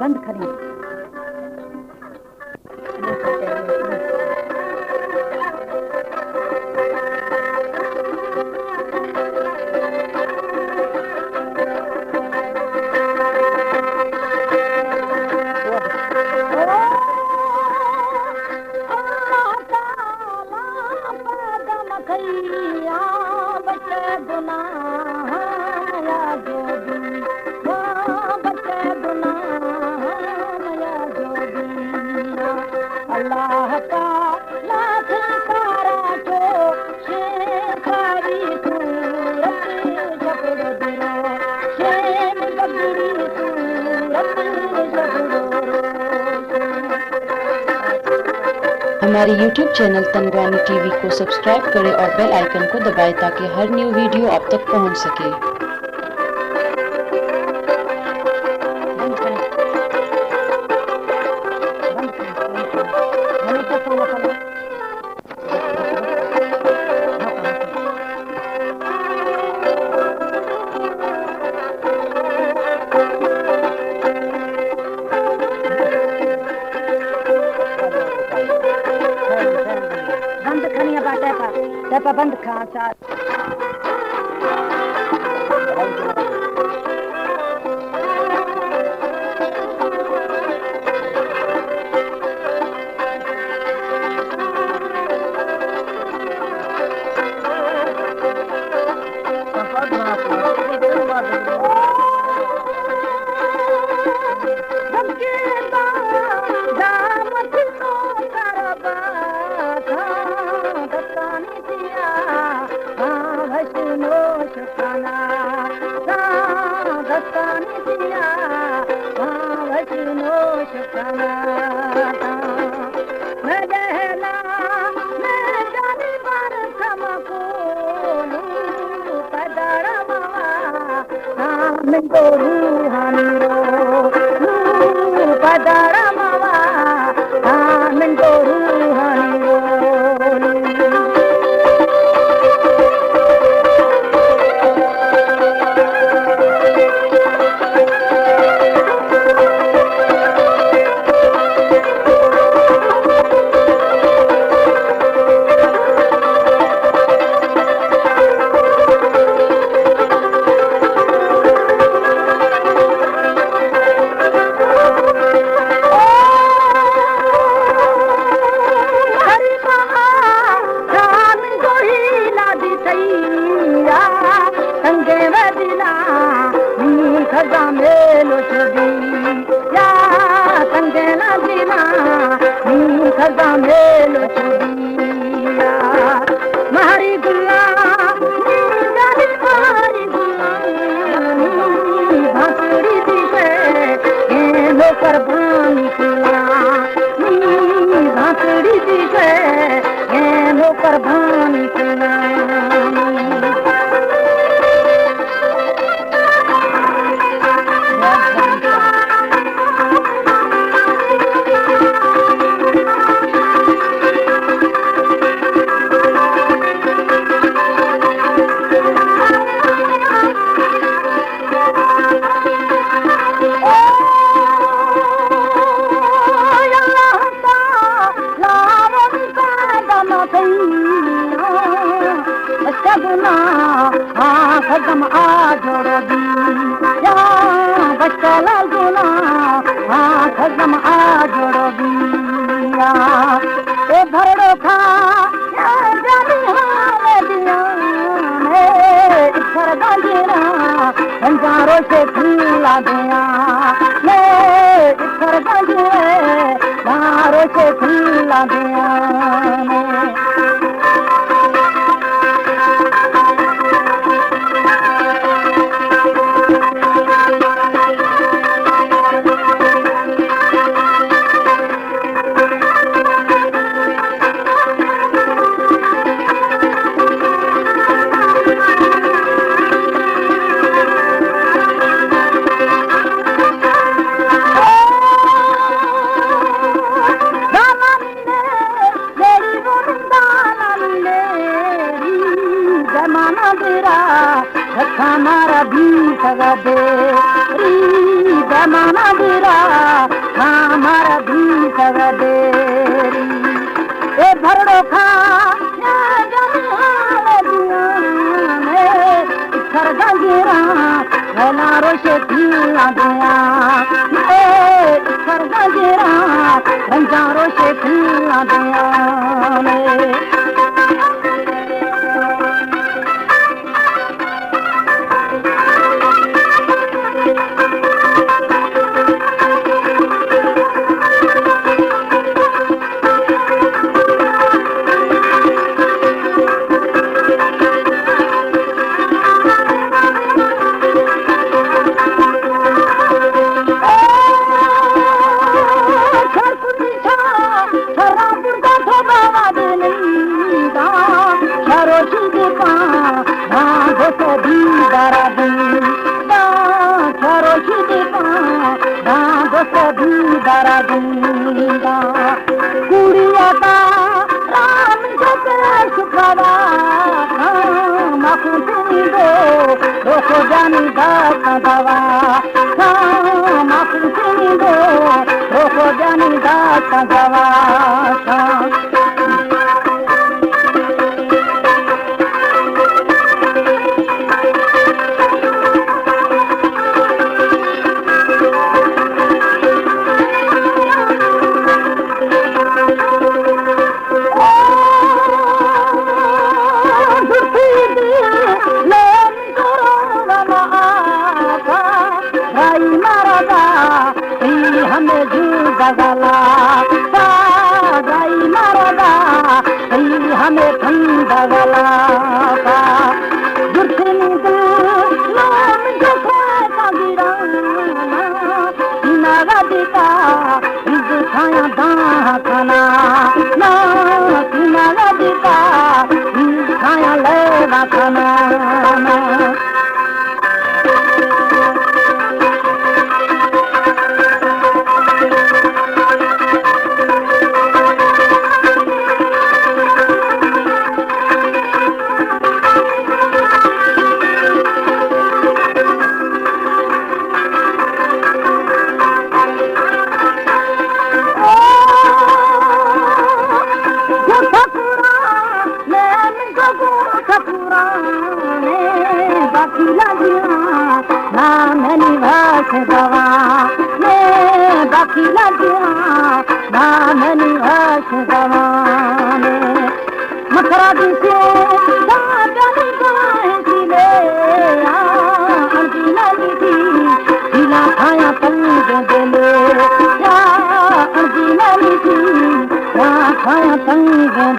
बंद करें। अल्लाह का लाख तारा को शेखारी सूरत जबरो दिलो शेम बगड़ी सूरत जबरो। हमारे YouTube चैनल तनवानी टीवी को सब्सक्राइब करें और बेल आइकन को दबाएं ताकि हर न्यू वीडियो आप तक पहुंच सके। बंद खा चार खदम आ जोड़ो दी या बच्चा गुना हाँ खदम आ जोड़ो दिया ए भरड़ो खा या जानी हारे दिया मैं इधर गांधीरा हंजारों से खुला दिया मैं इधर गांधीरे हंजारों से खुला दिया हमारा भी सगा दे पैमाना गिरा हमारा भी सवेरी ए भरड़ो खा खरगा गिरा भला रोशे खिला दिया खरगा गिरा रंजा रोशे खिला दिया कुड़िया का राम शुक्रवा माफी दो रोको जानी दवा माफी दो रोको जानी दवा गला गाई मरदा हमें खंड गला नगदिका खाया दाना नगदिका खाया ले खाना दवा में बाकी लगिया नामनी हस दवा में मथुरा दी से दादनी गाए दिले अंजीना दी दिला खाया पंग देले या अंजीना दी या खाया पंग